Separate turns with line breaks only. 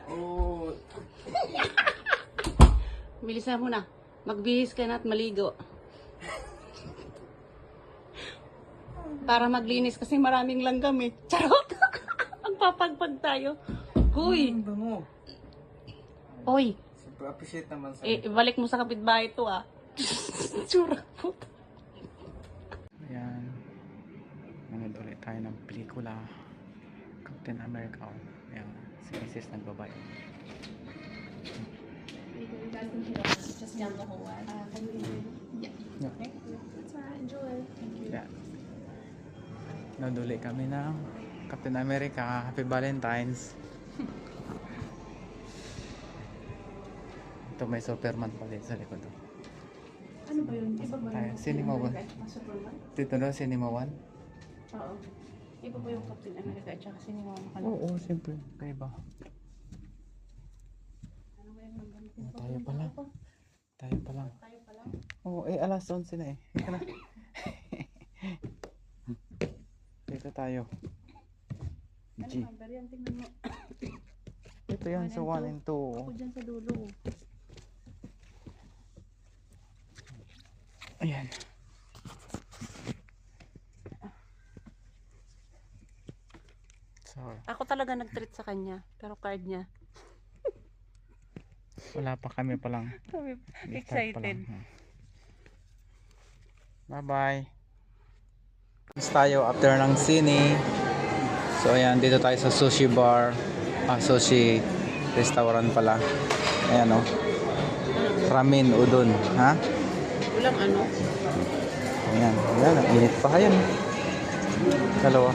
Oh.
Bilisan mo na. Magbihis ka na at maligo. Para maglinis kasi maraming langgam eh. Charot! Magpapagpag tayo. Huy!
Bango.
Oy!
Super appreciate naman sa
Ibalik mo sa kapitbahay to ah. Tsura po.
Ayan. Nanood ulit tayo ng pelikula. Captain America. Ayan. Si Mrs. nagbabay.
Just down the whole way. Yeah.
Yeah.
Okay. That's alright. Enjoy. Thank you.
Yeah. Nanood ulit kami ng Captain America. Happy Valentine's. Ito may Superman pa din sa likod.
Ano ba yun? Iba ba
Tayo,
yung
Cinema One.
Superman?
Dito na, Cinema One?
Oo. Iba ba yung Captain America at saka Cinema One?
Oo, siyempre. Kaya ba?
Ano ba yung
Tayo pa lang. Tayo pa lang.
Tayo pala.
Oo, alas 11 na eh. Ika na. Dito tayo.
Ano
G.
number yan? Tingnan mo.
Ito yan sa 1 and 2.
Ako dyan sa dulo.
Ayan. So,
Ako talaga nag-treat sa kanya. Pero card niya.
wala pa kami palang.
Excited.
Bye bye. Tapos tayo after ng sine. So ayan, dito tayo sa sushi bar. Sushi restaurant pala. Ayan o. Ramen udon. Ha?
Walang ano.
Ayan. Ayan. Ang init pa yan. Dalawa.